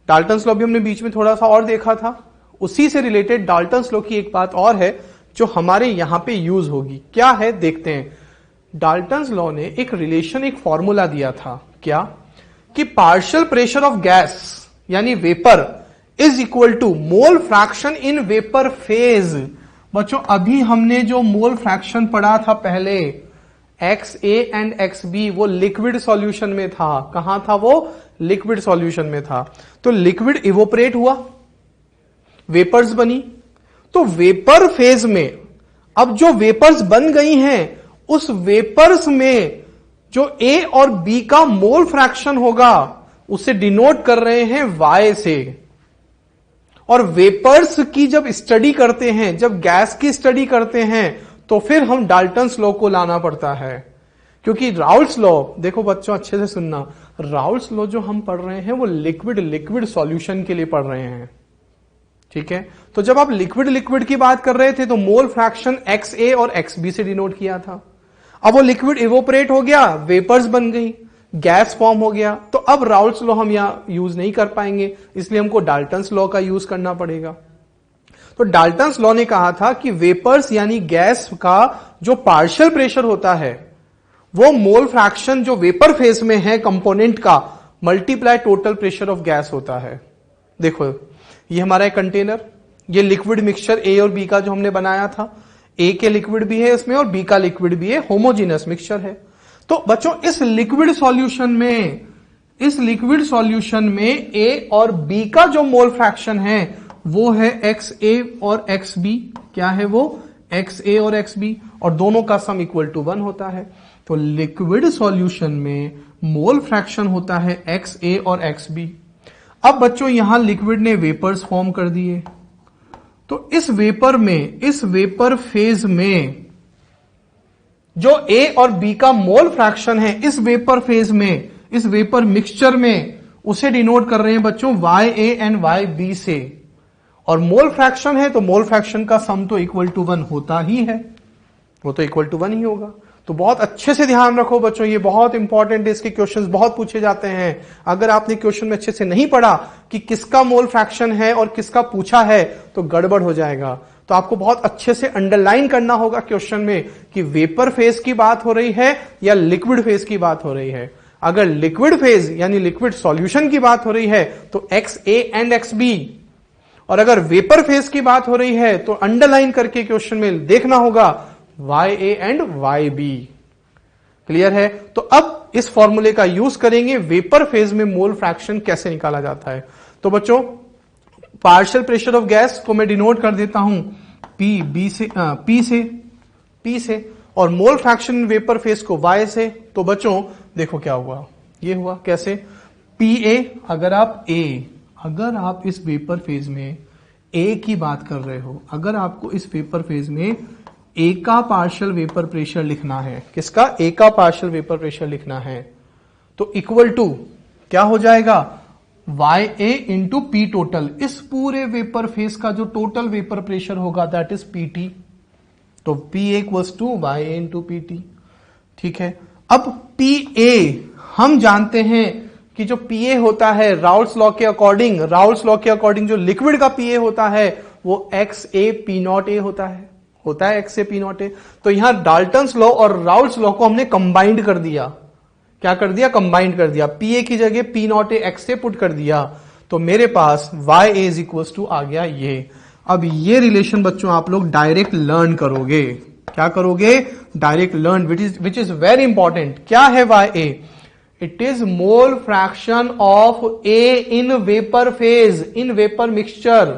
Dalton's law भी हमने बीच में थोड़ा सा और देखा था। उसी से रिलेटेड डाल्टन्स लॉ की एक बात और है जो हमारे यहां पे यूज होगी। क्या है देखते हैं। डाल्टन्स लॉ ने एक रिलेशन, एक फॉर्मूला दिया था। क्या कि पार्शियल प्रेशर ऑफ गैस यानी vapour is equal to mole fraction in vapour phase. बच्चों अभी हमने जो मोल फ्रैक्शन पढ़ा था पहले, XA एंड XB, वो लिक्विड सॉल्यूशन में था। कहां था वो? लिक्विड सॉल्यूशन में था। तो लिक्विड इवोपरेट हुआ, वेपर्स बनी। तो वेपर फेज में अब जो वेपर्स बन गई हैं, उस वेपर्स में जो A और B का मोल फ्रैक्शन होगा उसे डिनोट कर रहे हैं Y से। और वेपर्स की जब स्टडी करते हैं, जब गैस की स्टडी करते हैं, तो फिर हम डाल्टन्स लॉ को लाना पड़ता है। क्योंकि राउल्ट्स लॉ, देखो बच्चों अच्छे से सुनना, राउल्ट्स लॉ जो हम पढ़ रहे हैं वो लिक्विड सॉल्यूशन के लिए पढ़ रहे हैं। ठीक है, तो जब आप लिक्विड की बात कर रहे थे तो मोल फ्रैक्शन XA और XB से डिनोट किया था। अब वो लिक्विड इवोपरेट हो गया, वेपर्स बन गई, गैस फॉर्म हो गया। तो अब राउल्ट्स लॉ हम यहां यूज नहीं कर पाएंगे, इसलिए हमको डाल्टन्स लॉ का यूज करना पड़ेगा। तो डाल्टन्स लॉ ने कहा था कि वेपर्स यानी गैस का जो पार्शियल प्रेशर होता है वो मोल फ्रैक्शन जो वेपर फेज में है कंपोनेंट का multiply total pressure of gas होता है। देखो ये हमारा एक कंटेनर, ये लिक्विड मिक्सचर A और B का जो हमने बनाया था, A के लिक्विड भी है इसमें और B का लिक्विड भी है, होमोजीनियस मिक्सचर है। तो बच्चों इस लिक्विड सॉल्यूशन में A और B का जो मोल फ्रैक्शन है वो है XA और XB। क्या है वो? XA और XB, और दोनों का सम इक्वल टू 1 होता है। तो लिक्विड सॉल्यूशन में मोल फ्रैक्शन होता है XA और XB। अब बच्चों यहां लिक्विड ने वेपर्स फॉर्म कर दिए, तो इस वेपर फेज में जो A और B का मोल फ्रैक्शन है इस वेपर फेज में, इस वेपर मिक्सचर में, उसे डिनोट कर रहे हैं बच्चों YA एंड YB से। और मोल फ्रैक्शन है तो मोल फ्रैक्शन का सम तो इक्वल टू 1 होता ही है, वो तो इक्वल टू 1 ही होगा। तो बहुत अच्छे से ध्यान रखो बच्चों, ये बहुत इंपॉर्टेंट है, इसके क्वेश्चंस बहुत पूछे जाते हैं। अगर आपने क्वेश्चन में अच्छे से नहीं पढ़ा कि किसका मोल फ्रैक्शन है और किसका पूछा है तो गड़बड़ हो जाएगा। तो आपको बहुत अच्छे से अंडरलाइन करना होगा क्वेश्चन में कि वेपर फेज की बात हो रही है या लिक्विड फेज की बात हो रही है। अगर लिक्विड फेज यानी लिक्विड सॉल्यूशन की बात हो रही है तो XA एंड XB, और अगर वेपर फेज की बात हो रही है तो अंडरलाइन करके क्वेश्चन में देखना होगा YA एंड YB। क्लियर है? तो अब इस फॉर्मूले का यूज करेंगे वेपर फेज में मोल फ्रैक्शन कैसे निकाला जाता है। तो बच्चों पार्शियल प्रेशर ऑफ गैस को मैं डिनोट कर देता हूं P से और मोल फ्रैक्शन वेपर फेज को Y से। तो बच्चों देखो क्या हुआ, ये हुआ कैसे? PA, अगर आप इस वेपर फेज में A की बात कर रहे हो, अगर आपको इस वेपर फेज में A का पार्शियल वेपर प्रेशर लिखना है, किसका? A का पार्शियल वेपर प्रेशर लिखना है, तो इक्वल टू क्या हो जाएगा? YA into P total. इस पूरे वेपर फेज का जो टोटल वेपर प्रेशर होगा दैट इज PT। तो PA equals to YA into PT। ठीक है, अब PA हम जानते हैं कि जो PA होता है राउल्ट्स लॉ के अकॉर्डिंग जो लिक्विड का PA होता है वो XA P0A होता है XA P0A। तो यहां डाल्टन्स लॉ और राउल्ट्स लॉ को हमने कंबाइंड कर दिया। क्या कर दिया? कंबाइंड कर दिया। PA की जगह P0A XA पुट कर दिया, तो मेरे पास YA इज इक्वल्स टू आ गया ये। अब ये रिलेशन बच्चों आप लोग डायरेक्ट लर्न करोगे। क्या करोगे? Direct learn, which is very important. क्या है YA? It is mole fraction of A in vapour phase, in vapour mixture.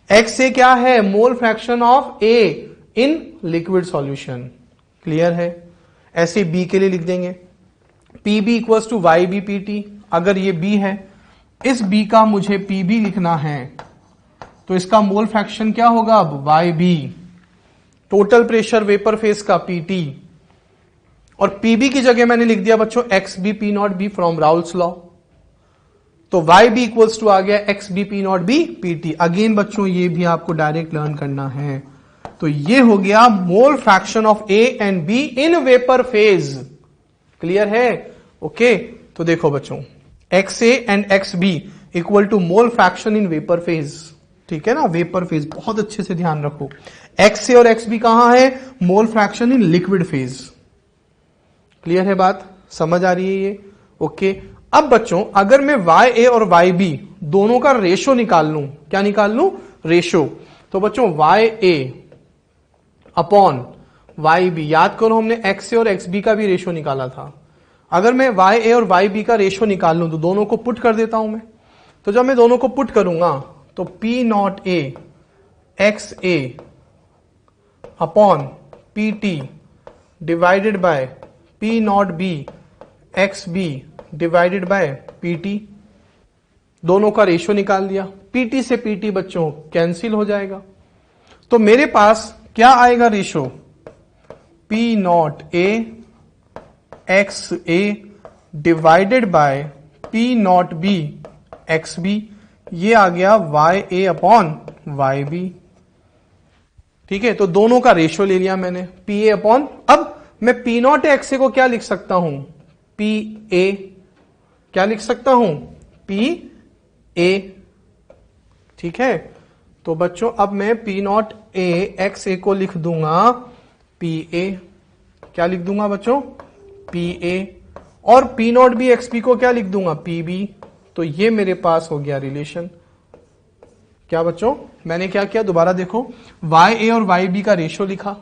XA क्या है? Mole fraction of A in liquid solution. Clear है? ऐसे B के लिए लिख देंगे PB equals to YB PT। अगर ये B है, इस B का मुझे PB लिखना है, तो इसका मोल फ्रैक्शन क्या होगा? अब YB, total pressure vapour phase का PT, और PB की जगह मैंने लिख दिया बच्चों XB P0B from Raoult's law. तो YB इक्वल्स टू आ गया XB P0B PT। अगेन बच्चों ये भी आपको डायरेक्ट लर्न करना है। तो ये हो गया mole fraction of A and B in vapour phase. Clear है? ओके, तो देखो बच्चों XA and XB equal to mole fraction in vapour phase. ठीक है ना, वेपर फेज बहुत अच्छे से ध्यान रखो। एक्स ए और एक्स बी कहां है? मोल फ्रैक्शन इन लिक्विड फेज। क्लियर है बात, समझ आ रही है ये? ओके। अब बच्चों अगर मैं वाई ए और वाई बी दोनों का रेशो निकाल लूं, क्या निकाल लूं? रेशो। तो बच्चों Y A upon Y B, याद करो हमने एक्स ए और एक्स बी का भी रेशो निकाला था। अगर मैं वाई ए और वाई बी का रेशो निकाल लूं तो दोनों को पुट कर देता हूं मैं। तो जब मैं दोनों को पुट करूंगा तो P not A X A upon P T divided by P not B X B divided by P T, दोनों का रेशो निकाल दिया। पीटी से पीटी बच्चों कैंसिल हो जाएगा, तो मेरे पास क्या आएगा ratio? P not A X A divided by P not B X B, ये आ गया Y A upon Y B. ठीक है, तो दोनों का रेशो ले लिया मैंने, पी ए अपॉन, अब मैं पी नॉट एक्स ए को क्या लिख सकता हूं? पी ए, क्या लिख सकता हूं? P A. ठीक है, तो बच्चों अब मैं P not A X A को लिख दूंगा पी ए। क्या लिख दूंगा बच्चों? P A. और P not B X B को क्या लिख दूंगा? P B. तो ये मेरे पास हो गया रिलेशन। क्या बच्चों, मैंने क्या किया? दोबारा देखो, वाई ए और वाई बी का रेशो लिखा,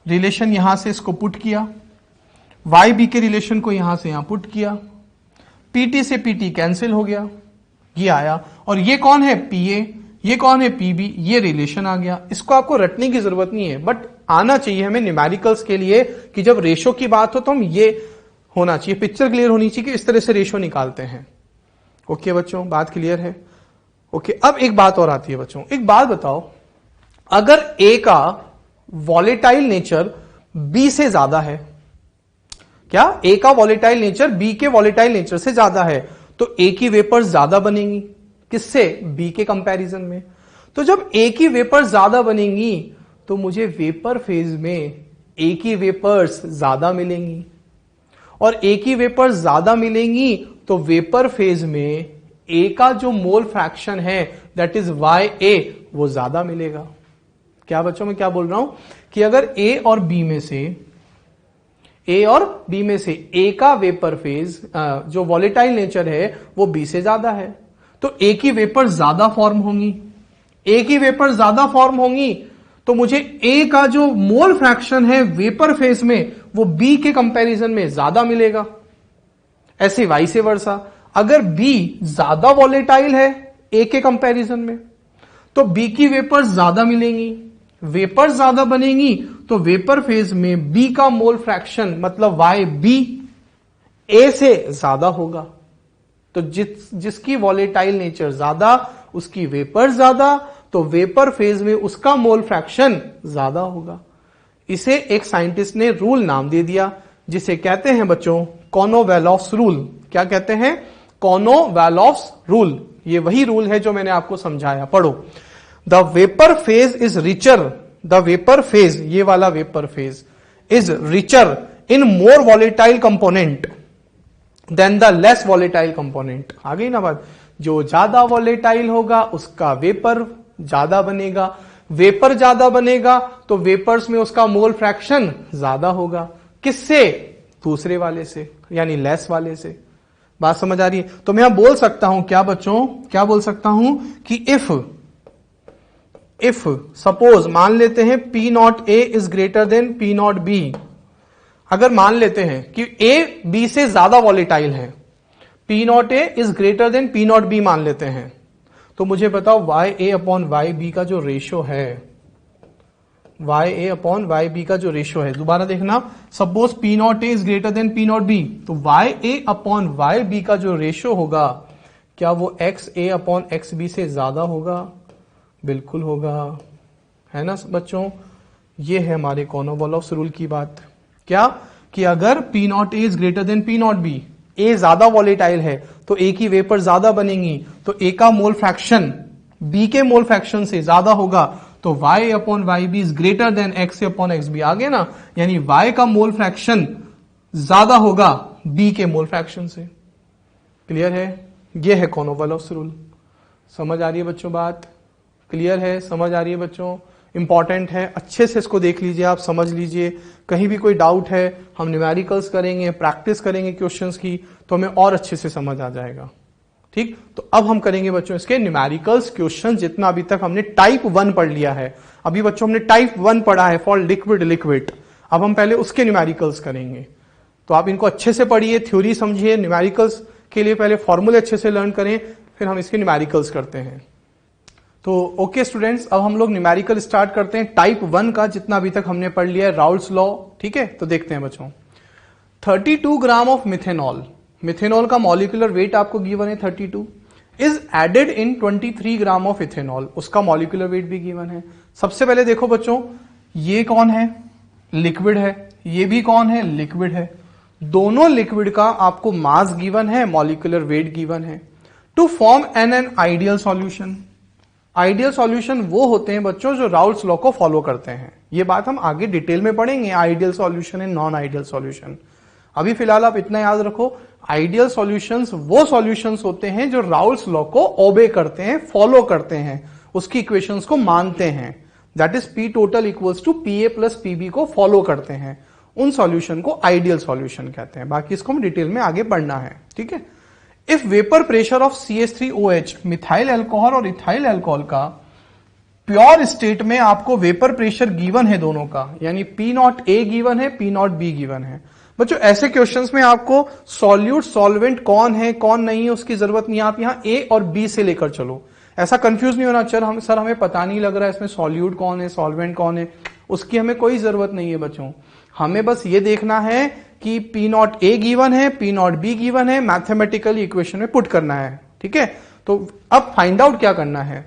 रिलेशन यहां से इसको पुट किया, वाई बी के रिलेशन को यहां से यहां पुट किया, पीटी से पीटी कैंसिल हो गया, ये आया। और ये कौन है? पी ए, ये कौन है? P B. ये रिलेशन आ गया। इसको आपको रटने की जरूरत नहीं है, बट आना चाहिए हमें न्यूमेरिकल्स के लिए कि जब रेशो की बात हो तो हम ये होना चाहिए, पिक्चर क्लियर होनी चाहिए कि इस तरह से रेशो निकालते हैं। ओके बच्चों, बात क्लियर है? ओके, अब एक बात और आती है बच्चों, एक बात बताओ, अगर ए का वॉलेटाइल नेचर बी से ज्यादा है, क्या ए का वॉलेटाइल नेचर बी के वॉलेटाइल नेचर से ज्यादा है, तो ए की वेपर्स ज्यादा बनेंगी, किससे? बी के कंपैरिजन में। तो जब ए की वेपर ज्यादा बनेंगी तो मुझे वेपर फेज में ए की वेपर्स ज्यादा मिलेंगी, और ए की वेपर्स ज्यादा मिलेंगी तो वेपर फेज में ए का जो मोल फ्रैक्शन है दैट इज वाई ए, वो ज्यादा मिलेगा। क्या बच्चों, मैं क्या बोल रहा हूं कि अगर ए और बी में से ए का वेपर फेज जो वॉलेटाइल नेचर है वो बी से ज्यादा है, तो ए की वेपर ज्यादा फॉर्म होंगी। ए की वेपर ज्यादा फॉर्म होंगी तो मुझे ए का जो मोल फ्रैक्शन है वेपर फेज में वो बी के कंपैरिजन में ज्यादा मिलेगा। ऐसे वाई से वर्सा, अगर बी ज्यादा वॉलेटाइल है ए के कंपैरिजन में तो बी की वेपर ज्यादा मिलेंगी, वेपर ज्यादा बनेंगी तो वेपर फेज में बी का मोल फ्रैक्शन मतलब वाई बी ए से ज्यादा होगा। तो जिसकी वॉलेटाइल नेचर ज्यादा उसकी वेपर ज्यादा, तो वेपर फेज में उसका मोल फ्रैक्शन ज्यादा होगा। इसे एक साइंटिस्ट ने रूल नाम दे दिया जिसे कहते हैं बच्चों कॉनो-वैलोव्स रूल। क्या कहते हैं? Konovalov's rule. ये वही रूल है जो मैंने आपको समझाया, पढ़ो। The vapour phase is richer, the vapour phase, ये वाला vapour phase is richer in more volatile component than the less volatile component. आ गई ना बात? जो ज्यादा वॉलेटाइल होगा उसका वेपर ज्यादा बनेगा, वेपर ज्यादा बनेगा तो वेपर्स में उसका मोल फ्रैक्शन ज्यादा होगा। किससे? दूसरे वाले से, यानी लेस वाले से। बात समझ आ रही है? तो मैं बोल सकता हूं, क्या बच्चों, क्या बोल सकता हूं कि इफ सपोज मान लेते हैं P not A is greater than P not be, अगर मान लेते हैं कि ए बी से ज्यादा वॉलेटाइल है, P not A is greater than P not be मान लेते हैं, तो मुझे बताओ Y A upon Y B का जो रेशो है, Y A upon Y B का जो रेशो है, दोबारा देखना, suppose P not A is greater than P not B, तो Y A upon Y B का जो रेशो होगा क्या वो x A upon X B से ज्यादा होगा? बिल्कुल होगा, है ना बच्चों? ये है हमारे कॉनो-वैलोव्स रूल की बात। क्या कि अगर P not A is greater than P not B, A ज्यादा वॉलेटाइल है तो ए की वेपर ज्यादा बनेंगी, तो ए का मोल फ्रैक्शन बी के मोल फ्रैक्शन से ज्यादा होगा, तो Y upon Y B is greater than X upon X B. आगे ना, यानी वाई का मोल फ्रैक्शन ज्यादा होगा बी के मोल फ्रैक्शन से। क्लियर है? ये है कॉनोवलोस रूल। समझ आ रही है बच्चों बात? क्लियर है? समझ आ रही है बच्चों? इंपॉर्टेंट है, अच्छे से इसको देख लीजिए, आप समझ लीजिए। कहीं भी कोई डाउट है, हम न्यूमेरिकल्स करेंगे, प्रैक्टिस करेंगे क्वेश्चंस की, तो हमें और अच्छे से समझ आ जाएगा। ठीक, तो अब हम करेंगे बच्चों इसके न्यूमेरिकल्स क्वेश्चन। जितना अभी तक हमने टाइप 1 पढ़ लिया है, अभी बच्चों हमने टाइप 1 पढ़ा है फॉर लिक्विड। अब हम पहले उसके न्यूमेरिकल्स करेंगे। तो आप इनको अच्छे से पढ़िए, थ्योरी समझिए, न्यूमेरिकल्स के लिए पहले फॉर्मूले अच्छे से लर्न करें, फिर हम इसके न्यूमेरिकल्स करते हैं। तो ओके स्टूडेंट्स, अब हम लोग न्यूमेरिकल स्टार्ट करते हैं टाइप 1 का, जितना अभी तक हमने पढ़ लिया है राउल्स लॉ। ठीक है, तो देखते हैं बच्चों। 32 ग्राम ऑफ मिथेनॉल, मिथेनॉल का मॉलिक्यूलर वेट आपको गिवन है 32, is added in 23 gram of ethanol, उसका मॉलिक्यूलर वेट भी गिवन है। सबसे पहले देखो बच्चों, ये कौन है? लिक्विड है। ये भी कौन है? लिक्विड है। दोनों लिक्विड का आपको मास गिवन है, मॉलिक्यूलर वेट गिवन है। To form an ideal solution, ideal solution वो होते हैं बच्चों जो राउल्स लॉ को फॉलो करते हैं। ये बात हम आगे डिटेल में पढ़ेंगे, ideal solution and non ideal solution. अभी फिलहाल आप इतना याद रखो, आइडियल सॉल्यूशंस वो सॉल्यूशंस होते हैं जो राउल्स लॉ को ओबे करते हैं, फॉलो करते हैं, उसकी इक्वेशंस को मानते हैं। That is P total equals to P A plus PB को फॉलो करते हैं, उन सॉल्यूशन को आइडियल सॉल्यूशन कहते हैं। बाकी इसको हम डिटेल में आगे पढ़ना है। ठीक है, if vapour pressure of CH3OH, methyl alcohol और इथाइल अल्कोहल का प्योर स्टेट में आपको वेपर प्रेशर गिवन है दोनों का, यानी P0A गिवन है, P0B गिवन है। बच्चों ऐसे क्वेश्चंस में आपको सॉल्यूट सॉल्वेंट कौन है कौन नहीं है उसकी जरूरत नहीं है, आप यहां A और B से लेकर चलो। ऐसा कंफ्यूज नहीं होना, सर हमें पता नहीं लग रहा है इसमें सॉल्यूट कौन है सॉल्वेंट कौन है, उसकी हमें कोई जरूरत नहीं है बच्चों। हमें बस ये देखना है कि P0A गिवन है, P0B गिवन है, मैथमेटिकली इक्वेशन में पुट करना है। ठीक है, तो अब फाइंड आउट क्या करना है?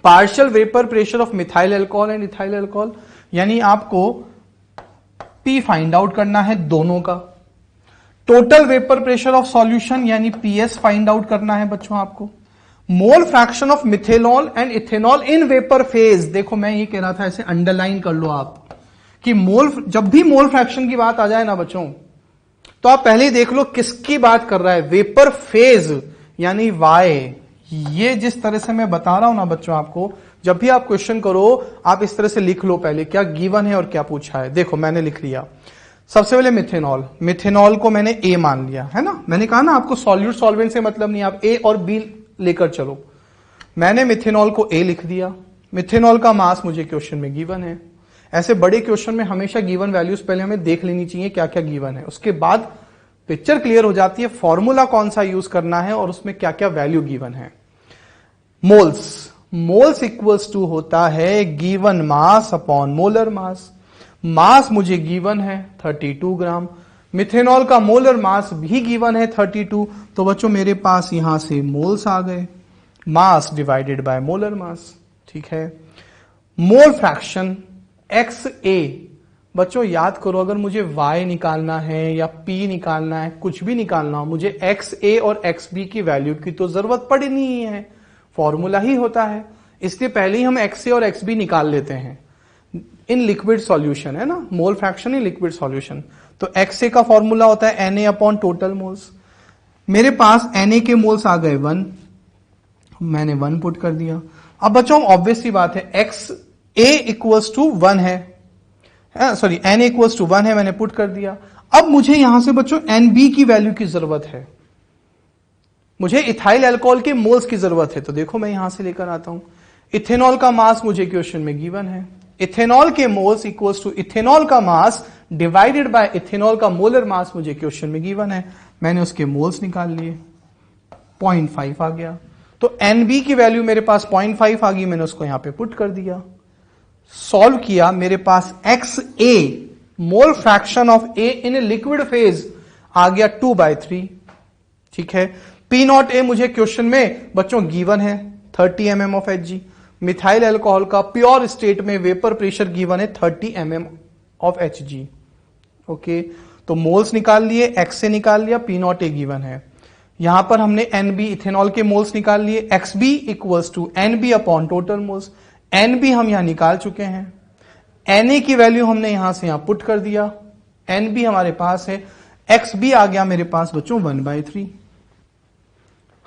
Partial vapour pressure of methyl alcohol and ethyl alcohol, यानी आपको P फाइंड आउट करना है दोनों का। Total vapour pressure of solution यानी PS फाइंड आउट करना है बच्चों आपको। मोल fraction of methanol and ethanol in vapour phase, देखो मैं ये कह रहा था, ऐसे अंडरलाइन कर लो आप कि मोल, जब भी मोल फ्रैक्शन की बात आ जाए ना बच्चों, तो आप पहले ही देख लो किसकी बात कर रहा है, वेपर फेज यानी वाई। ये जिस तरह से मैं बता रहा हूं ना बच्चों आपको, जब भी आप क्वेश्चन करो आप इस तरह से लिख लो पहले क्या गिवन है और क्या पूछा है। देखो मैंने लिख लिया, सबसे पहले मिथेनॉल, मिथेनॉल को मैंने ए मान लिया है ना, मैंने कहा ना आपको सॉल्यूट सॉल्वेंट से मतलब नहीं, आप ए और बी लेकर चलो। मैंने मिथेनॉल को ए लिख दिया, मिथेनॉल का मास मुझे क्वेश्चन में गिवन है। ऐसे बड़े क्वेश्चन में हमेशा गिवन वैल्यूज पहले हमें देख लेनी चाहिए क्या क्या गिवन है, उसके बाद पिक्चर क्लियर हो जाती है फॉर्मूला कौन सा यूज करना है और उसमें क्या क्या वैल्यू गिवन है। मोल्स, मोल्स इक्वल्स टू होता है given mass upon molar mass. Mass मुझे गिवन है 32 ग्राम, मिथेनॉल का मोलर मास भी गिवन है 32, तो बच्चों मेरे पास यहां से मोल्स आ गए, mass divided by molar mass. ठीक है, मोल फ्रैक्शन XA, बच्चों याद करो अगर मुझे Y निकालना है या P निकालना है, कुछ भी निकालना हो, मुझे XA और XB की वैल्यू की तो जरूरत पड़ी नहीं है, फॉर्मूला ही होता है, इसलिए पहले ही हम XA और XB निकाल लेते हैं। इन लिक्विड सॉल्यूशन है ना, मोल फ्रैक्शन इन लिक्विड सॉल्यूशन, तो XA का फॉर्मूला होता है Na अपॉन टोटल मोल्स। मेरे पास Na के मोल्स आ गए 1, मैंने 1 पुट कर दिया। अब बच्चों ऑब्वियस सी बात है XA इक्वल्स टू 1 है, सॉरी Na इक्वल्स टू 1 है, मैंने पुट कर दिया। अब मुझे यहां से बच्चों NB की वैल्यू की जरूरत है, मुझे इथाइल अल्कोहल के मोल्स की जरूरत है, तो देखो मैं यहां से लेकर आता हूं। इथेनॉल का मास मुझे क्वेश्चन में गिवन है, इथेनॉल के मोल्स इक्वल्स टू इथेनॉल का मास डिवाइडेड बाय इथेनॉल का मोलर मास मुझे क्वेश्चन में गिवन है, मैंने उसके मोल्स निकाल लिए, 0.5 आ गया। तो NB की वैल्यू मेरे पास 0.5 आ गई, मैंने उसको यहां पे पुट कर दिया। सॉल्व किया, मेरे पास XA mole fraction of A in liquid phase आ गया 2/3। ठीक है, P0A मुझे क्वेश्चन में बच्चों गिवन है 30 mm of Hg, methyl alcohol का प्योर स्टेट में वेपर प्रेशर गिवन है 30 mm ऑफ Hg। ओके, तो मोल्स निकाल लिए, XA निकाल लिया, P0A गिवन है। यहां पर हमने NB इथेनॉल के मोल्स निकाल लिए, XB equals to NB upon total moles. NB हम यहां निकाल चुके हैं, Na की वैल्यू हमने यहां से यहां पुट कर दिया, NB हमारे पास है, XB आ गया मेरे पास बच्चों 1/3।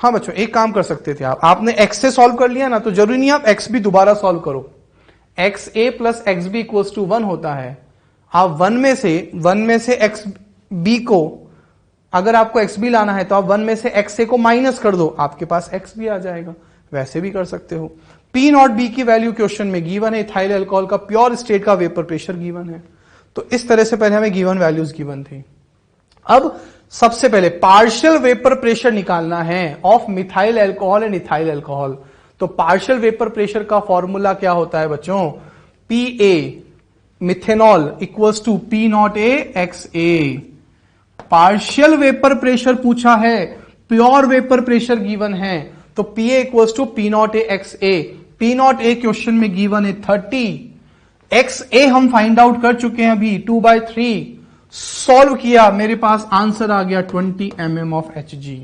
हाँ बच्चों, एक काम कर सकते थे आपने x से सॉल्व कर लिया ना, तो जरूरी नहीं आप x भी दोबारा सॉल्व करो। X A plus X B equals to 1 होता है। आप वन में से एक्स बी को, अगर आपको एक्स बी लाना है तो आप 1 में से एक्स ए को माइनस कर दो, आपके पास एक्स बी आ जाएगा। वैसे भी कर सकते हो। पी नॉट बी की वैल्यू क्वेश्चन में गिवन है, इथाइल अल्कोहल का प्योर स्टेट का वेपर प्रेशर गिवन है। तो इस तरह से पहले हमें गिवन वैल्यूज गिवन थी। अब सबसे पहले पार्शियल वेपर प्रेशर निकालना है of methyl alcohol and ethyl alcohol. तो पार्शियल वेपर प्रेशर का फॉर्मूला क्या होता है बच्चों? P A methanol equals to P not A X A. Partial vapour pressure पूछा है, प्योर वेपर प्रेशर गिवन है, तो P A equals to P not A X A. P not A question में given है 30, x ए हम find out कर चुके हैं अभी 2/3। सॉल्व किया, मेरे पास आंसर आ गया 20 mm ऑफ Hg।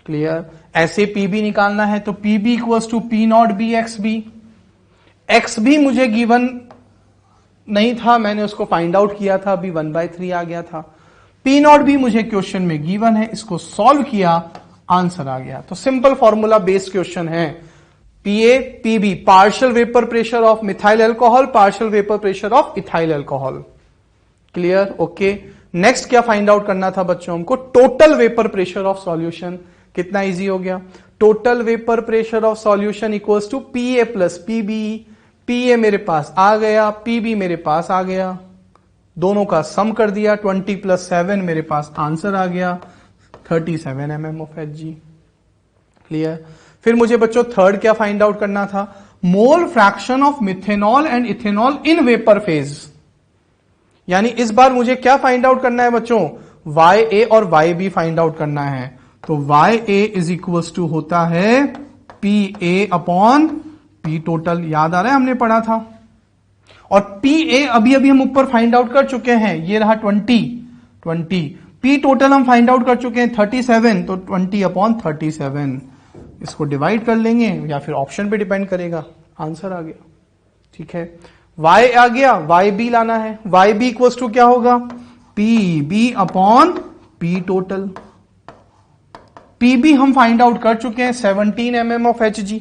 क्लियर? ऐसे पीबी निकालना है तो PB equals to P not B X B. X भी मुझे गिवन नहीं था, मैंने उसको फाइंड आउट किया था, अभी 1/3 आ गया था। पी नॉट बी मुझे क्वेश्चन में गिवन है, इसको सॉल्व किया, आंसर आ गया। तो सिंपल फॉर्मूला बेस्ड क्वेश्चन है। P A P B, partial vapour pressure of methyl alcohol, partial vapour pressure of ethyl alcohol. Clear? Okay. Next क्या फाइंड आउट करना था बच्चों हमको? Total vapour pressure of solution. कितना इजी हो गया? Total vapour pressure of solution equals to P A plus P B. P A मेरे पास आ गया, पी बी मेरे पास आ गया, दोनों का सम कर दिया, 20 + 7 मेरे पास आंसर आ गया 37 mm ऑफ Hg। क्लियर? फिर मुझे बच्चों थर्ड क्या फाइंड आउट करना था? मोल fraction of methanol and ethanol in vapour phase. यानी इस बार मुझे क्या फाइंड आउट करना है बच्चों? YA और YB फाइंड आउट करना है। तो YA इज इक्वल्स टू होता है PA अपॉन P टोटल। याद आ रहा है, हमने पढ़ा था। और PA अभी हम ऊपर फाइंड आउट कर चुके हैं, ये रहा 20। P टोटल हम फाइंड आउट कर चुके हैं 37, तो 20/37। इसको डिवाइड कर लेंगे या फिर ऑप्शन पे डिपेंड करेगा, आंसर आ गया। ठीक है, Y आ गया, YB लाना है। YB इक्वल्स टू क्या होगा? PB upon P total. PB हम फाइंड आउट कर चुके हैं 17 mm of Hg।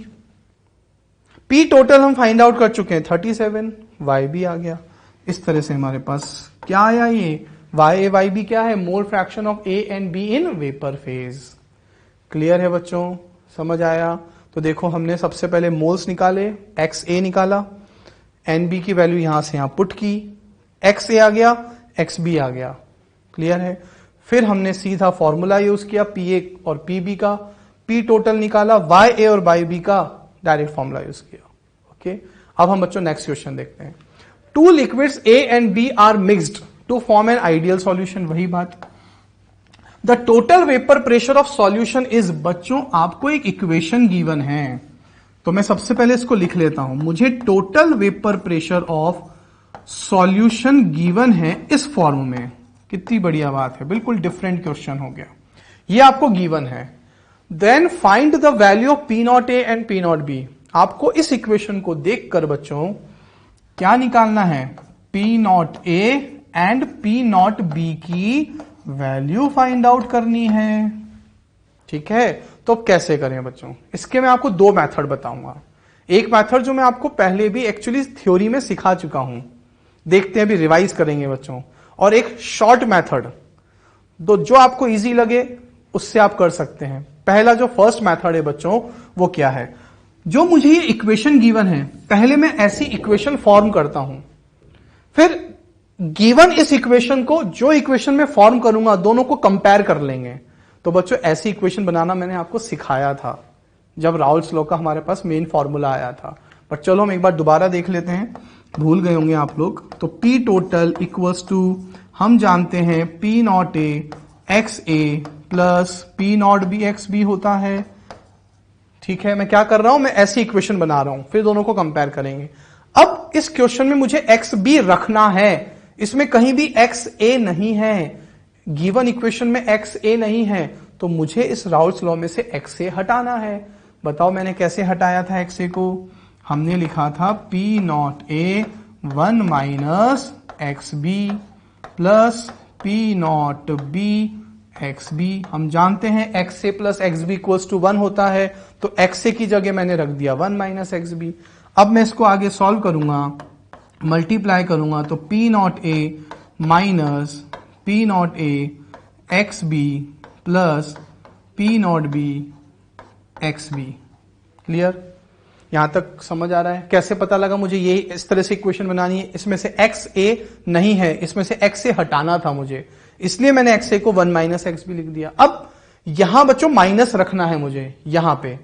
P total हम फाइंड आउट कर चुके हैं 37। YB आ गया। इस तरह से हमारे पास क्या आया? ये YA YB क्या है? Mole fraction of A and B in vapour phase. Clear है बच्चों? समझ आया? तो देखो, हमने सबसे पहले मोल्स निकाले, XA निकाला, NB की वैल्यू यहां से यहां पुट की, XA आ गया, XB आ गया। क्लियर है? फिर हमने सीधा फॉर्मूला यूज किया PA और PB का, P टोटल निकाला, YA और YB का डायरेक्ट फॉर्मूला यूज किया। ओके, अब हम बच्चों नेक्स्ट क्वेश्चन देखते हैं। Two liquids A and B are mixed to form an ideal solution. वही बात, the total vapour pressure of solution is. बच्चों आपको एक इक्वेशन गिवन है, तो मैं सबसे पहले इसको लिख लेता हूं। मुझे total vapour pressure of solution given है इस फॉर्म में। कितनी बढ़िया बात है, बिल्कुल डिफरेंट क्वेश्चन हो गया। ये आपको गिवन है। Then find the value of P not A and P not B। आपको इस इक्वेशन को देखकर बच्चों क्या निकालना है? P not A and P not B की वैल्यू फाइंड आउट करनी है। ठीक है, तो अब कैसे करें बच्चों? इसके मैं आपको दो मेथड बताऊंगा। एक मेथड जो मैं आपको पहले भी एक्चुअली थ्योरी में सिखा चुका हूं, देखते हैं, अभी रिवाइज करेंगे बच्चों। और एक शॉर्ट मेथड, तो जो आपको इजी लगे उससे आप कर सकते हैं। पहला जो फर्स्ट मेथड है बच्चों, वो क्या है? जो मुझे ये इक्वेशन गिवन है, पहले मैं ऐसी इक्वेशन फॉर्म करता हूं, फिर गिवन इस इक्वेशन को जो इक्वेशन में फॉर्म करूंगा दोनों को कंपेयर कर लेंगे। तो बच्चों ऐसी इक्वेशन बनाना मैंने आपको सिखाया था जब राउल्स लॉ का हमारे पास मेन फॉर्मूला आया था। पर चलो हम एक बार दोबारा देख लेते हैं, भूल गए होंगे आप लोग। तो P टोटल इक्वल्स टू, हम जानते हैं P not A x A plus P not B x B होता है। ठीक है, मैं क्या कर रहा हूं? मैं ऐसी इक्वेशन बना रहा हूं, फिर दोनों को कंपेयर करेंगे। अब इस क्वेश्चन में मुझे एक्स बी रखना है, इसमें कहीं भी एक्स ए नहीं है, गिवन इक्वेशन में एक्स ए नहीं है, तो मुझे इस राउल्स लॉ में से एक्स ए हटाना है। बताओ मैंने कैसे हटाया था एक्स ए को? हमने लिखा था P not A 1 minus X B plus P not B X B. हम जानते हैं X A plus X B equals to 1 होता है, तो एक्स ए की जगह मैंने रख दिया 1 माइनस एक्स बी। अब मैं इसको आगे सॉल्व करूंगा, मल्टीप्लाई करूंगा, तो P not A minus P not A X B plus P not B X B. Clear? यहां तक समझ आ रहा है? कैसे पता लगा मुझे ये इस तरह से इक्वेशन बनानी है? इसमें से एक्स ए नहीं है, इसमें से एक्स ए हटाना था मुझे, इसलिए मैंने एक्स ए को 1 माइनस एक्स बी लिख दिया। अब यहां बच्चों माइनस रखना है मुझे यहां पे,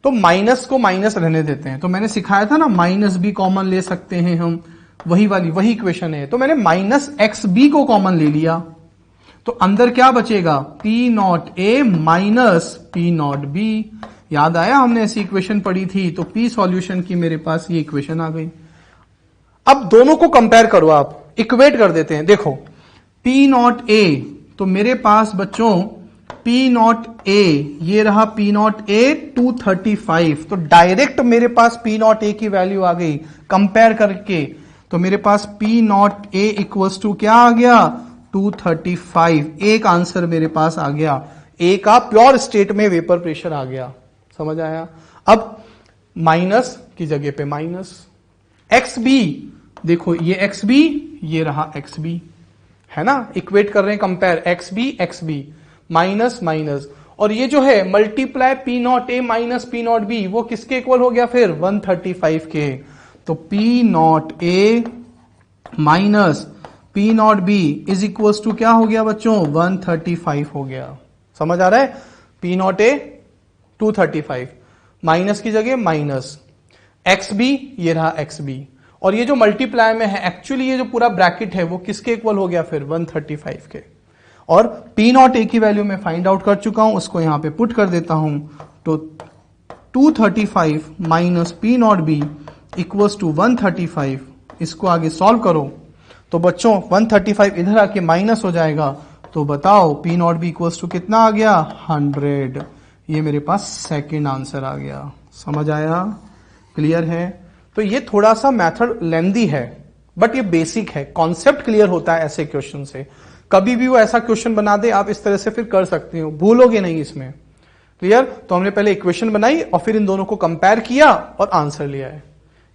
तो माइनस को माइनस रहने देते हैं। तो मैंने सिखाया था ना माइनस बी कॉमन ले सकते हैं हम, वही इक्वेशन है। तो मैंने माइनस एक्स बी को कॉमन ले लिया, तो अंदर क्या बचेगा? P not A minus P not be. याद आया हमने ऐसी इक्वेशन पढ़ी थी, तो पी सॉल्यूशन की मेरे पास ये इक्वेशन आ गई। अब दोनों को कंपेयर करो, आप इक्वेट कर देते हैं। देखो पी नॉट ए, तो मेरे पास बच्चों पी नॉट ए, ये रहा पी नॉट ए 235, तो डायरेक्ट मेरे पास पी नॉट ए की वैल्यू आ गई कंपेयर करके। तो मेरे पास P not A equals to क्या आ गया? 235। एक आंसर मेरे पास आ गया, ए का प्योर स्टेट में वेपर प्रेशर आ गया। समझ आया? अब माइनस की जगह पे माइनस एक्स बी, देखो ये एक्स बी, ये रहा एक्स बी, है ना? इक्वेट कर रहे हैं, compare X B minus minus, और ये जो है multiply P not A minus P not B, वो किसके इक्वल हो गया फिर? 135 के। तो P not A minus P not B is equal to क्या हो गया बच्चों? 135 हो गया। समझ आ रहा है? पी नॉट ए 235, माइनस की जगह माइनस एक्स बी, ये रहा एक्स बी, और ये जो मल्टीप्लाई में है एक्चुअली ये जो पूरा ब्रैकेट है वो किसके इक्वल हो गया फिर? 135 के। और पी नॉट ए की वैल्यू मैं फाइंड आउट कर चुका हूं, उसको यहां पे पुट कर देता हूं। तो 235 minus P not B equals to 135। इसको आगे सॉल्व करो तो बच्चों 135 इधर आके माइनस हो जाएगा, तो बताओ P not B equals to कितना आ गया? 100। ये मेरे पास सेकंड आंसर आ गया। समझ आया? क्लियर है? तो ये थोड़ा सा मेथड लेंदी है, बट ये बेसिक है, कॉन्सेप्ट क्लियर होता है ऐसे क्वेश्चन से। कभी भी वो ऐसा क्वेश्चन बना दे आप इस तरह से फिर कर सकते हो, भूलोगे नहीं इसमें। क्लियर? तो हमने पहले इक्वेशन बनाई और फिर इन दोनों को कंपेयर किया और आंसर लिया है।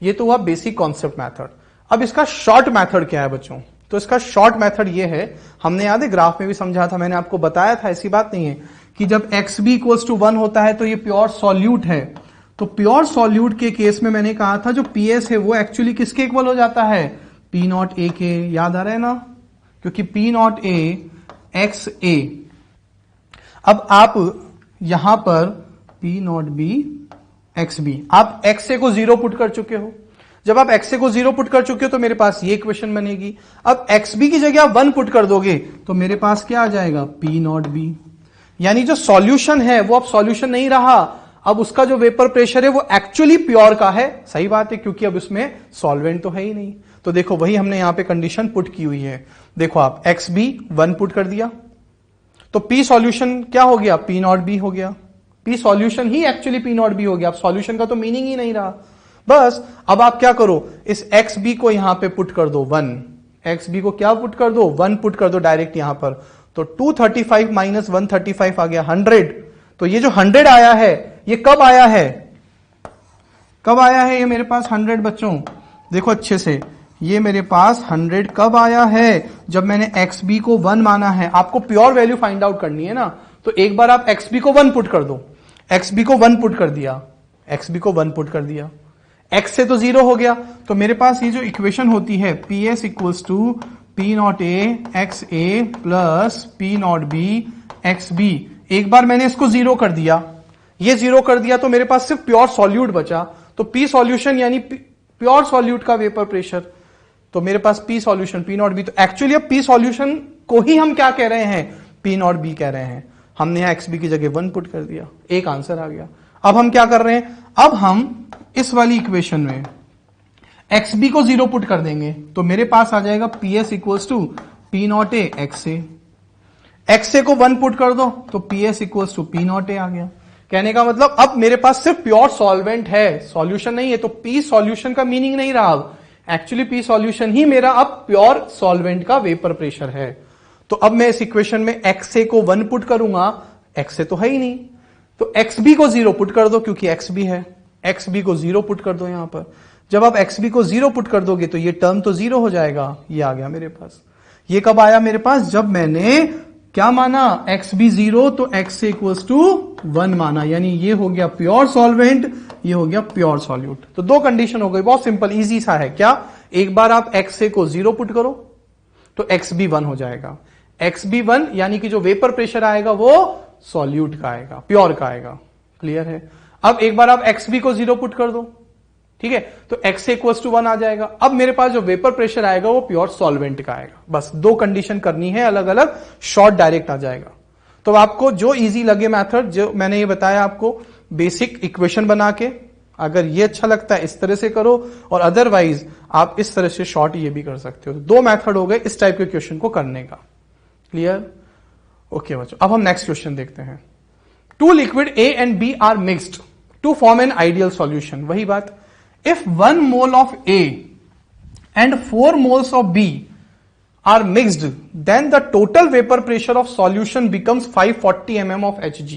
ये तो हुआ बेसिक कॉन्सेप्ट मेथड। अब इसका शॉर्ट मेथड क्या है बच्चों? तो इसका शॉर्ट मेथड ये है, हमने याद है ग्राफ में भी समझा था, मैंने आपको बताया था, ऐसी बात नहीं है कि जब एक्स बी इक्वल्स टू 1 होता है तो ये प्योर सॉल्यूट है। तो प्योर सॉल्यूट के केस में मैंने कहा था जो पीएस है वो एक्चुअली किसके इक्वल हो जाता है? पी नॉट ए के। याद आ रहा है ना? क्योंकि P not A X A. अब आप यहां पर P not B X B, आप एक्स ए को 0 पुट कर चुके हो। जब आप एक्स ए को 0 पुट कर चुके हो तो मेरे पास ये इक्वेशन बनेगी। अब एक्स बी की जगह आप 1 पुट कर दोगे तो मेरे पास क्या आ जाएगा? P not be. यानी जो सॉल्यूशन है वो अब सॉल्यूशन नहीं रहा, अब उसका जो वेपर प्रेशर है वो एक्चुअली प्योर का है। सही बात है, क्योंकि अब उसमें सॉल्वेंट तो है ही नहीं। तो देखो वही हमने यहां पे कंडीशन पुट की हुई है। देखो आप एक्स बी 1 पुट कर दिया तो पी सॉल्यूशन क्या हो गया? पी नॉट बी हो गया। P solution he actually P not be हो गया। अब सॉल्यूशन का तो मीनिंग ही नहीं रहा। बस अब आप क्या करो, इस एक्स बी को यहां पे पुट कर दो 1। एक्स बी को क्या पुट कर दो? 1 पुट कर दो डायरेक्ट यहां पर। तो 235 माइनस 135 आ गया 100। तो ये जो 100 आया है ये कब आया है? कब आया है ये मेरे पास 100 बच्चों? देखो अच्छे से, ये मेरे पास 100 कब आया है? जब मैंने एक्स बी को 1 माना है। आपको प्योर वैल्यू फाइंड आउट करनी है ना, तो एक बार आप एक्स बी को 1 पुट कर दो। एक्स बी को 1 पुट कर दिया, एक्स बी को 1 पुट कर दिया, एक्स से तो 0 हो गया। तो मेरे पास ये जो इक्वेशन होती है P S equals to P not A X A plus P not B X B. एक बार मैंने इसको 0 कर दिया, ये 0 कर दिया तो मेरे पास सिर्फ प्योर सॉल्यूट बचा। तो पी सॉल्यूशन यानी प्योर सॉल्यूट का वेपर प्रेशर, तो मेरे पास P solution P not B. तो एक्चुअली अब पी सॉल्यूशन को ही हम क्या कह रहे हैं? पी नॉट बी कह रहे हैं। हमने यहां एक्स बी की जगह 1 पुट कर दिया, एक आंसर आ गया। अब हम क्या कर रहे हैं? अब हम इस वाली इक्वेशन में एक्स बी को 0 पुट कर देंगे तो मेरे पास आ जाएगा P S equals to P not A X A. X A को 1 पुट कर दो तो P S equals to P not A आ गया। कहने का मतलब अब मेरे पास सिर्फ प्योर सॉल्वेंट है, सॉल्यूशन नहीं है। तो पी सॉल्यूशन का मीनिंग नहीं रहा, अब एक्चुअली पी सॉल्यूशन ही मेरा अब प्योर सॉल्वेंट का वेपर प्रेशर है। तो अब मैं इस इक्वेशन में XA को 1 पुट करूंगा, XA तो है ही नहीं, तो XB को 0 पुट कर दो क्योंकि XB है, XB को 0 पुट कर दो यहां पर। जब आप XB को 0 पुट कर दोगे तो ये टर्म तो 0 हो जाएगा, ये आ गया मेरे पास। ये कब आया मेरे पास? जब मैंने क्या माना? XB 0 तो XA इक्वल्स टू 1 माना, यानी ये हो गया प्योर सॉल्वेंट, ये हो गया प्योर सॉल्यूट। तो दो कंडीशन हो गई, बहुत सिंपल इजी सा है। क्या? एक बार आप XA को 0 पुट करो तो XB 1 हो जाएगा। XB 1 यानी कि जो वेपर प्रेशर आएगा वो सॉल्यूट का आएगा, प्योर का आएगा। क्लियर है? अब एक बार आप XB को 0 पुट कर दो, ठीक है, तो XA इक्वल्स टू 1 आ जाएगा। अब मेरे पास जो वेपर प्रेशर आएगा वो प्योर सॉल्वेंट का आएगा। बस दो कंडीशन करनी है अलग अलग, शॉर्ट डायरेक्ट आ जाएगा। तो आपको जो इजी लगे मेथड, जो मैंने ये बताया आपको, बेसिक इक्वेशन बना के, अगर ये अच्छा लगता है इस तरह से करो, और अदरवाइज आप इस तरह से शॉर्ट ये भी कर सकते हो। दो मेथड हो गए इस टाइप के क्वेश्चन को करने का। क्लियर? ओके बच्चों, अब हम नेक्स्ट क्वेश्चन देखते हैं। Two liquid A and B are mixed to form an ideal solution. वही बात, if 1 mole of A and 4 moles of B are mixed, then the total vapor pressure of solution becomes 540 mm of Hg।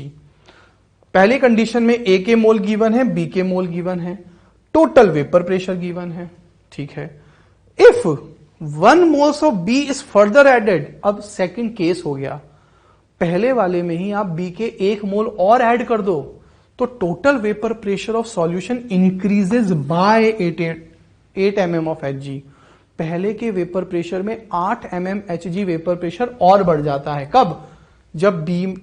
पहले condition में A के मोल given है, B के मोल given है, total vapour pressure given है, ठीक है। If 1 moles of B is further added, अब सेकंड केस हो गया, पहले वाले में ही आप B के 1 मोल और ऐड कर दो तो total vapour pressure of solution increases by 8 mm of Hg। पहले के वेपर प्रेशर में 8 mm Hg वेपर प्रेशर और बढ़ जाता है। कब? जब B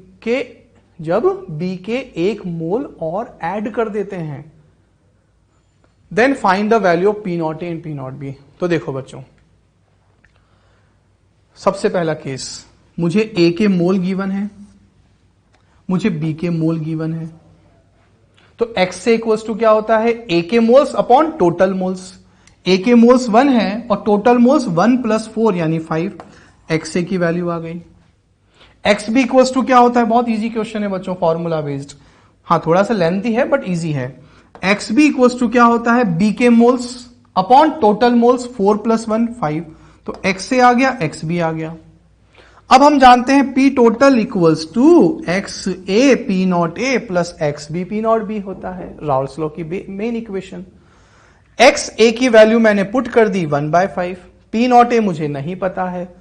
के 1 मोल और ऐड कर देते हैं। Then find the value of P0A and P0B। तो देखो बच्चों, सबसे पहला केस, मुझे A के मोल गिवन है, मुझे B के मोल गिवन है, तो XA इक्वल्स टू क्या होता है? A के moles upon total moles. A के मोल्स 1 है और टोटल मोल्स 1 + 4 यानी 5। XA की वैल्यू आ गई। XB इक्वल्स टू क्या होता है? बहुत इजी क्वेश्चन है बच्चों, फॉर्मूला बेस्ड। हाँ, थोड़ा सा लेंथी है बट इजी है। XB इक्वल्स टू क्या होता है? B के मोल्स अपॉन टोटल मोल्स, 4 + 1 5। तो XA आ गया, XB आ गया। अब हम जानते हैं P total equals to XA P0A plus XB P0B होता है, राउल्स लॉ की मेन इक्वेशन। XA की वैल्यू मैंने पुट कर दी 1/5, P0A मुझे नहीं पता है।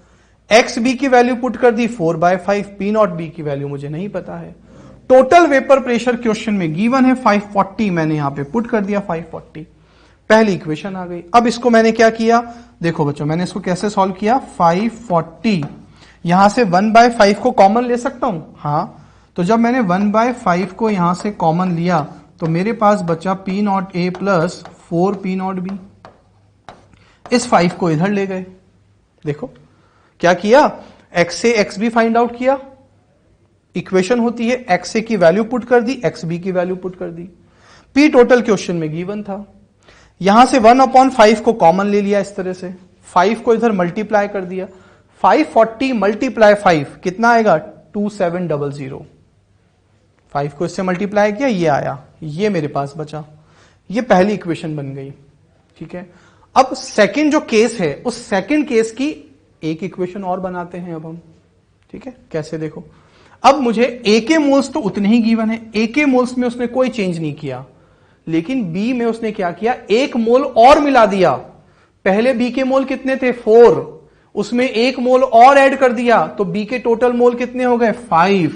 XB की वैल्यू पुट कर दी 4/5, P0B की वैल्यू मुझे नहीं पता है। टोटल वेपर प्रेशर क्वेश्चन में गिवन है 540, मैंने यहां पे पुट कर दिया 540। पहली इक्वेशन आ गई। अब इसको मैंने क्या किया? देखो बच्चों, मैंने इसको कैसे सॉल्व किया? 540 यहां से 1/5 को कॉमन ले सकता हूं, हाँ। तो जब मैंने 1/5 को यहां से कॉमन लिया तो मेरे पास बचा P0A प्लस 4 P0B। इस 5 को इधर ले गए। देखो क्या किया? XA XB फाइंड आउट किया। इक्वेशन होती है XA की वैल्यू पुट कर दी, XB की वैल्यू पुट कर दी। P टोटल क्वेश्चन में गिवन था, यहां से 1/5 को कॉमन ले लिया, इस तरह से 5 को इधर मल्टीप्लाई कर दिया। 540 मल्टीप्लाई 5 कितना आएगा? 2700। 5 को इससे मल्टीप्लाई किया, ये आया, ये मेरे पास बचा। ये पहली इक्वेशन बन गई, ठीक है। अब सेकंड जो केस है, उस सेकंड केस की एक इक्वेशन और बनाते हैं अब हम, ठीक है। कैसे? देखो, अब मुझे A के मोल्स तो उतने ही गिवन है, A के मोल्स में उसने कोई चेंज नहीं किया, लेकिन B में उसने क्या किया? 1 मोल और मिला दिया। पहले B के मोल कितने थे? 4, उसमें 1 मोल और ऐड कर दिया तो B के टोटल मोल कितने हो गए? 5।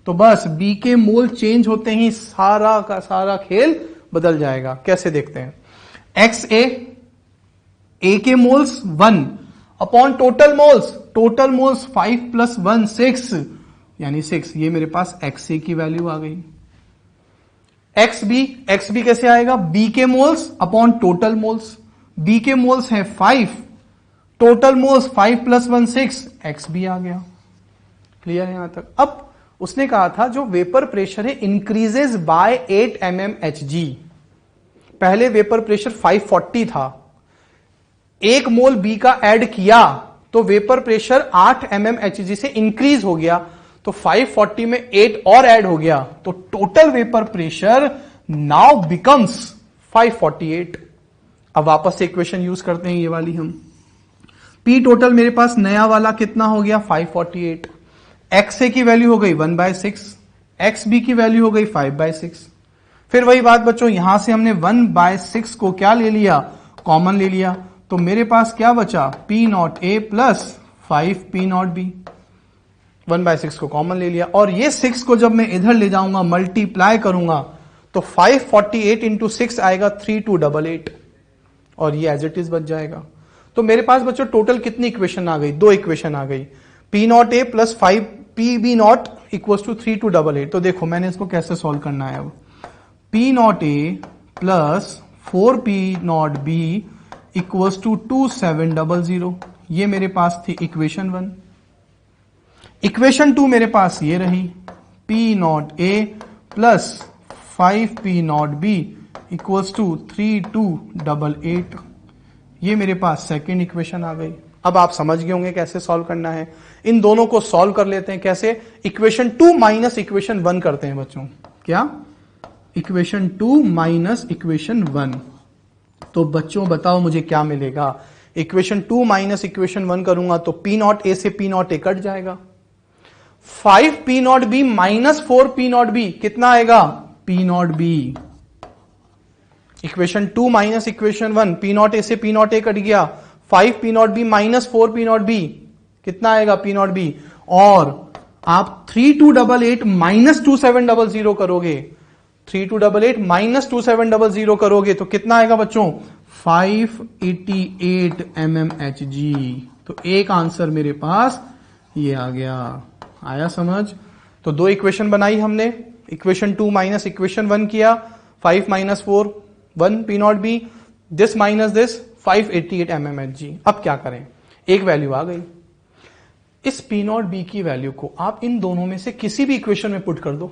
तो बस B के मोल चेंज होते ही सारा का सारा खेल बदल जाएगा। कैसे? देखते हैं। XA, A के मोल्स 1 अपॉन टोटल मोल्स 5 + 1 6 यानी 6। ये मेरे पास XA की वैल्यू आ गई। XB कैसे आएगा? B के moles upon total moles, B के मोल्स है 5, टोटल मोल्स 5 + 1 6, XB आ गया। क्लियर है यहां तक? अब उसने कहा था जो वेपर प्रेशर है इंक्रीजेज बाय 8 mm Hg। पहले वेपर प्रेशर 540 था, 1 मोल B का ऐड किया तो वेपर प्रेशर 8 mm Hg से इंक्रीज हो गया, तो 540 में 8 और ऐड हो गया, तो total vapour pressure now becomes 548। अब वापस से इक्वेशन यूज करते हैं ये वाली हम। पी टोटल मेरे पास नया वाला कितना हो गया 548, एक्स ए की वैल्यू हो गई 1/6, एक्स बी की वैल्यू हो गई 5/6। फिर वही बात बच्चों, यहां से हमने 1/6 को क्या ले लिया, कॉमन ले लिया, तो मेरे पास क्या बचा P not A plus 5 P not be, 1/6 को कॉमन ले लिया। और ये 6 को जब मैं इधर ले जाऊंगा मल्टीप्लाई करूंगा तो 548 इंटू 6 आएगा 3288 और ये एज इट इज बच जाएगा। तो मेरे पास बच्चों टोटल कितनी इक्वेशन आ गई, 2 इक्वेशन आ गई, P not A plus 5 P B not equal to 3288। तो देखो मैंने इसको कैसे सॉल्व करना है, अब P not A plus 4 P not B equal to 2700, ये मेरे पास थी इक्वेशन 1। इक्वेशन 2 मेरे पास ये रही, P not A plus 5 P not B equals to 3288, ये मेरे पास सेकेंड इक्वेशन आ गई। अब आप समझ गए होंगे कैसे सॉल्व करना है। इन दोनों को सॉल्व कर लेते हैं कैसे, इक्वेशन 2 माइनस इक्वेशन 1 करते हैं बच्चों। क्या, इक्वेशन 2 माइनस इक्वेशन 1। तो बच्चों बताओ मुझे क्या मिलेगा, इक्वेशन 2 माइनस इक्वेशन 1 करूंगा तो पी नॉट ए से पी नॉट ए कट जाएगा, 5 P not be minus 4 P not be कितना आएगा P not be. Equation 2 minus equation 1, P not a से पी नॉट ए कट गया, 5 P not be minus 4 P not be कितना आएगा P not be. और आप 3288 minus 2700 करोगे, 3288 minus 2700 करोगे तो कितना आएगा बच्चों 588 mmHg। तो एक आंसर मेरे पास ये आ गया। आया समझ। तो 2 इक्वेशन बनाई हमने, इक्वेशन 2 माइनस इक्वेशन 1 किया, 5 minus 4 1 P not be, this minus this 588 mmHg। अब क्या करें, एक वैल्यू आ गई, इस पी नॉट बी की वैल्यू को आप इन दोनों में से किसी भी इक्वेशन में पुट कर दो,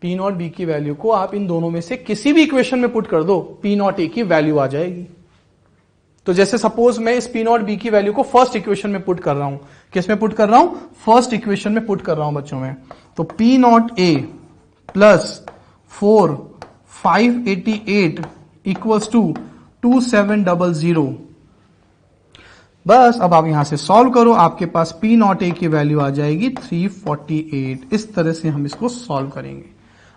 पी नॉट बी की वैल्यू को आप इन दोनों में से किसी भी इक्वेशन में पुट कर दो, पी नॉट ए की वैल्यू आ जाएगी। तो जैसे सपोज मैं इस पी नॉट बी की वैल्यू को फर्स्ट इक्वेशन में पुट कर रहा हूं, किस में पुट कर रहा हूं, फर्स्ट इक्वेशन में पुट कर रहा हूं बच्चों में। तो P not A plus 4 588 equals to 2700। बस अब आप यहां से सॉल्व करो, आपके पास पी नॉट ए की वैल्यू आ जाएगी 348। इस तरह से हम इसको सॉल्व करेंगे।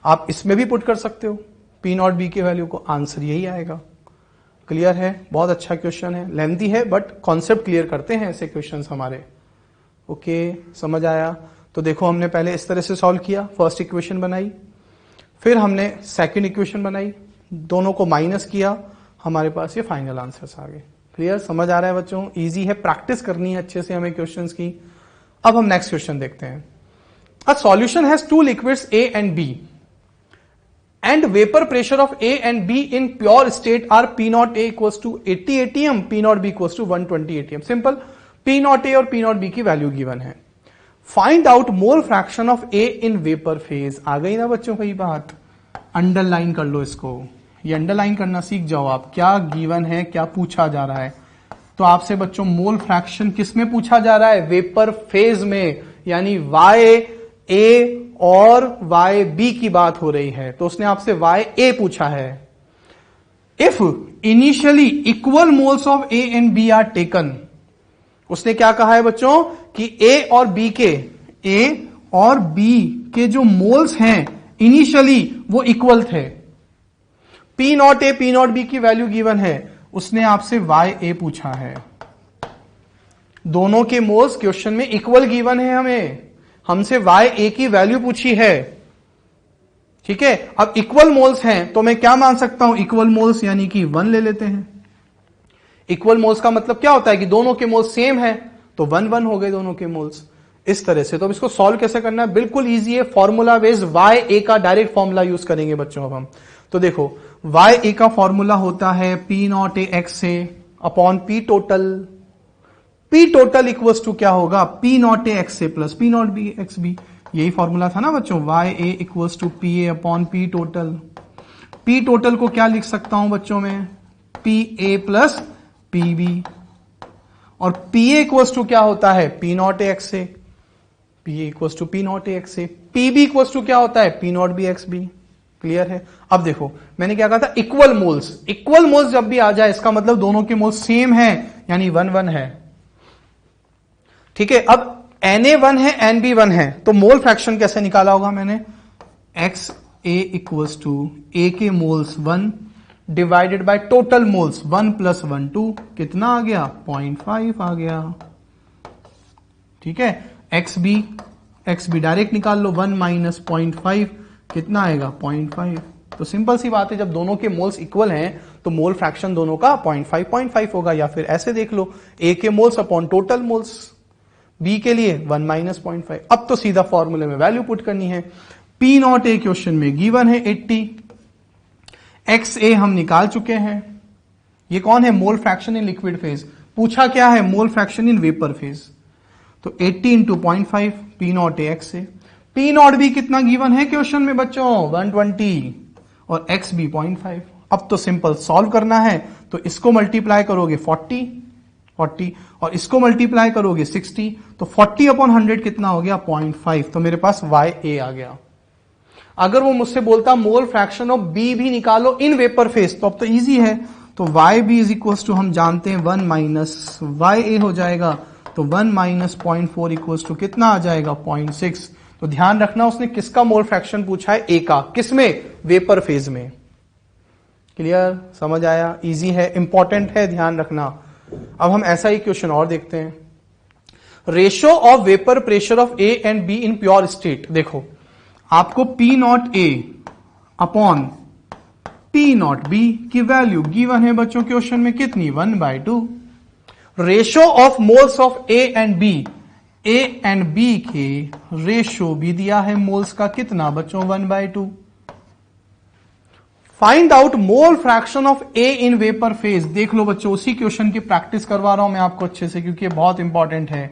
आप इसमें भी पुट कर सकते हो पी नॉट बी की वैल्यू को, आंसर यही आएगा। क्लियर है, बहुत अच्छा क्वेश्चन है, लेंथी है बट कॉन्सेप्ट क्लियर करते हैं ऐसे क्वेश्चंस हमारे। ओके समझ आया। तो देखो हमने पहले इस तरह से सॉल्व किया, फर्स्ट इक्वेशन बनाई, फिर हमने सेकंड इक्वेशन बनाई, दोनों को माइनस किया, हमारे पास ये फाइनल आंसर्स आ गए। क्लियर, समझ आ रहा है बच्चों, इजी है, प्रैक्टिस करनी है अच्छे से हमें क्वेश्चंस की। अब हम नेक्स्ट क्वेश्चन देखते हैं। A solution has 2 liquids A and B and vapor pressure of A and B in pure state are P naught A equals to 80 atm, P naught B equals to 120 atm। Simple, P naught A और P naught B की value given है। Find out mole fraction of A in vapour phase. आ गई ना बच्चों कई बात, underline कर लो इसको, ये अंडरलाइन करना सीख जाओ आप, क्या गिवन है, क्या पूछा जा रहा है। तो आपसे बच्चों मोल फ्रैक्शन किस में पूछा जा रहा है, वेपर फेज में, यानी YA और YB की बात हो रही है। तो उसने आपसे YA पूछा है। If initially equal moles of A and B are taken, उसने क्या कहा है बच्चों कि A और B के जो मोल्स हैं इनिशियली वो इक्वल थे। P not A P not B की वैल्यू गिवन है, उसने आपसे YA पूछा है। दोनों के मोल्स क्वेश्चन में इक्वल गिवन है, हमें हमसे YA की वैल्यू पूछी है। ठीक है, अब इक्वल मोल्स हैं तो मैं क्या मान सकता हूं, इक्वल मोल्स यानी कि 1 ले लेते हैं। इक्वल मोल्स का मतलब क्या होता है कि दोनों के मोल्स सेम है, तो 1 1 हो गए दोनों के मोल्स। इस तरह से। तो अब इसको सॉल्व कैसे करना है, बिल्कुल इजी है, फॉर्मूला बेस्ड YA का डायरेक्ट फॉर्मूला यूज करेंगे बच्चों। अब हम तो देखो YA का फॉर्मूला होता है P not A X A upon P total. P total equals to क्या होगा, P not A X A plus P not B X B. यही फॉर्मूला था ना बच्चों, YA equals to PA upon P total. P total को क्या लिख सकता हूं बच्चों में, PA प्लस PB। और PA इक्वल्स टू क्या होता है, P not A X A, PA equals to P not A X A. PB equals to क्या होता है, P not B X B. Clear है। अब देखो मैंने क्या कहा था, इक्वल मोल्स। इक्वल मोल्स जब भी आ जाए इसका मतलब दोनों के मोल्स सेम है, यानी 1 1 है। ठीक है, अब Na1 है Nb1 है, तो मोल फ्रैक्शन कैसे निकाला होगा मैंने, XA इक्वल्स टू A के moles 1 divided by total moles 1 plus 1 2, कितना आ गया 0.5 आ गया। ठीक है, XB डायरेक्ट निकाल लो, 1 माइनस 0.5 कितना आएगा 0.5। तो सिंपल सी बात है, जब दोनों के मोल्स इक्वल हैं तो मोल फ्रैक्शन दोनों का 0.5 होगा, या फिर ऐसे देख लो A के moles upon total moles, B के लिए 1 माइनस 0.5। अब तो सीधा फॉर्मूले में वैल्यू पुट करनी है। P0 क्वेश्चन में गिवन है 80, XA हम निकाल चुके हैं। ये कौन है, मोल फ्रैक्शन इन लिक्विड फेज, पूछा क्या है mole fraction in vapour phase. तो 80 into 0.5 P0 A XA। P0 भी कितना गिवन है क्वेश्चन में बच्चों 120 और XB 0.5। अब तो सिंपल सॉल्व करना है, तो इसको मल्टीप्लाई करोगे 40 और इसको मल्टीप्लाई करोगे 60, तो 40 अपॉन 100 कितना हो गया 0.5। तो मेरे पास YA आ गया। अगर वो मुझसे बोलता मोल फ्रैक्शन ऑफ B भी निकालो इन वेपर फेज, तो अब तो इजी है, तो YB इज इक्वल्स टू हम जानते हैं 1 माइनस YA हो जाएगा, तो 1 माइनस 0.4 इक्वल्स टू कितना आ जाएगा 0.6। तो ध्यान रखना उसने किसका मोल फ्रैक्शन पूछा है, A का, किसमें, वेपर फेज में। क्लियर, समझ आया, इजी है, इंपॉर्टेंट है, ध्यान रखना। अब हम ऐसा ही क्वेश्चन और देखते हैं, ratio of vapour pressure of A and B in pure state. देखो आपको P0 A upon P0 B की वैल्यू गिवन है बच्चों क्वेश्चन में कितनी 1/2। Ratio of moles of A and B, A and B के रेशियो भी दिया है मोल्स का कितना बच्चों 1/2। Find out mole fraction of A in vapour phase. देख लो बच्चों, उसी क्वेश्चन की प्रैक्टिस करवा रहा हूं मैं आपको अच्छे से, क्योंकि ये बहुत इंपॉर्टेंट है।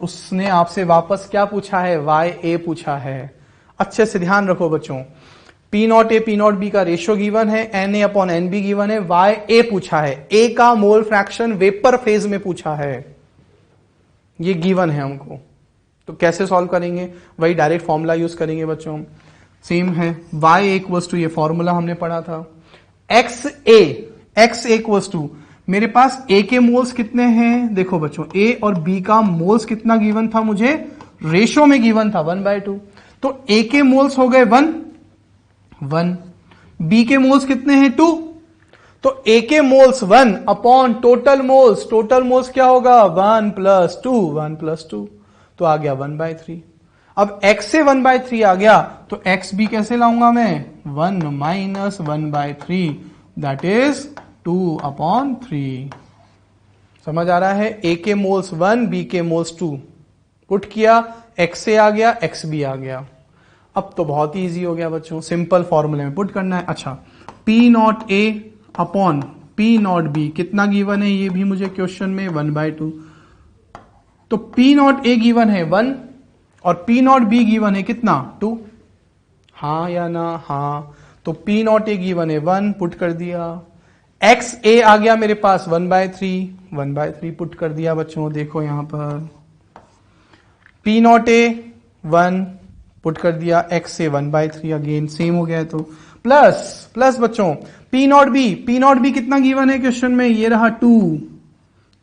उसने आपसे वापस क्या पूछा है, YA पूछा है। अच्छे से ध्यान रखो बच्चों, P0 A P0 B का रेशियो गिवन है, Na अपॉन NB गिवन है, YA पूछा है, A का मोल फ्रैक्शन वेपर फेज में पूछा है, ये गिवन है हमको। तो कैसे सॉल्व करेंगे, वही डायरेक्ट फॉर्मूला यूज करेंगे बच्चों, सेम है। YA इक्वल्स टू, ये फॉर्मूला हमने पढ़ा था, XA इक्वल्स टू, मेरे पास A के मोल्स कितने हैं, देखो बच्चों A और B का मोल्स कितना गिवन था मुझे, रेशियो में गिवन था 1/2। तो A के मोल्स हो गए 1, B के मोल्स कितने हैं 2, तो A के मोल्स 1 अपॉन टोटल मोल्स क्या होगा 1 प्लस 2, तो आ गया 1/3। अब X से 1/3 आ गया, तो XB कैसे लाऊंगा मैं, 1 माइनस 1/3, दैट इज 2/3। समझ आ रहा है, A के मोल्स 1, B के मोल्स 2, पुट किया, XA आ गया, XB आ गया। अब तो बहुत ही इजी हो गया बच्चों, सिंपल फॉर्मूले में पुट करना है। अच्छा, P0 A upon P0 B कितना गिवन है, ये भी मुझे क्वेश्चन में 1/2। तो P0 A गिवन है 1 और P0 B गिवन है कितना 2, हाँ या ना, हाँ। तो P0 A गिवन है 1, पुट कर दिया, XA आ गया मेरे पास 1/3 पुट कर दिया बच्चों। देखो यहां पर P0 A 1 पुट कर दिया, XA 1/3 अगेन सेम हो गया, तो प्लस बच्चों P0 B कितना गिवन है क्वेश्चन में, ये रहा 2,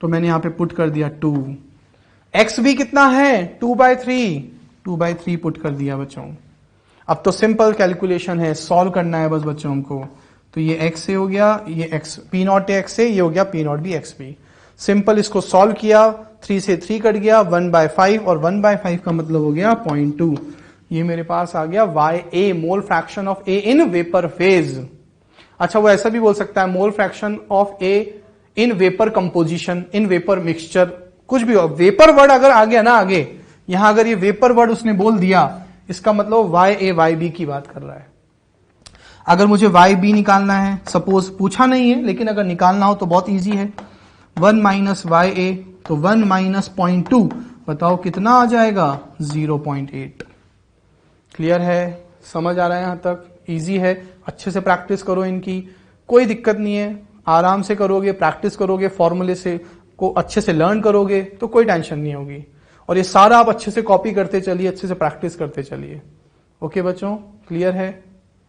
तो मैंने यहां पे पुट कर दिया 2। XB कितना है 2/3 पुट कर दिया बच्चों। अब तो सिंपल कैलकुलेशन है, सॉल्व करना है बस बच्चों हमको। तो ये XA हो गया, ये P0 A XA, ये हो गया P0 B XB। सिंपल इसको सॉल्व किया, 3 से 3 कट गया, 1/5 और 1/5 का मतलब हो गया 0.2। ये मेरे पास आ गया YA, mole fraction of A in vapour phase. अच्छा, वो ऐसा भी बोल सकता है mole fraction of A in vapour composition, in vapour mixture, कुछ भी हो। वेपर वर्ड अगर आ गया ना आगे, यहां अगर ये वेपर वर्ड उसने बोल दिया, इसका मतलब YA YB की बात कर रहा है। अगर मुझे YB निकालना है, सपोज पूछा नहीं है, लेकिन अगर निकालना हो तो बहुत इजी है, 1 माइनस YA, तो 1 माइनस 0.2, बताओ कितना आ जाएगा 0.8। क्लियर है, समझ आ रहा है यहां तक, इजी है। अच्छे से प्रैक्टिस करो इनकी, कोई दिक्कत नहीं है, आराम से करोगे, प्रैक्टिस करोगे, फॉर्मूले से को अच्छे से लर्न करोगे तो कोई टेंशन नहीं होगी। और ये सारा आप अच्छे से कॉपी करते चलिए, अच्छे से प्रैक्टिस करते चलिए। ओके बच्चों, क्लियर है।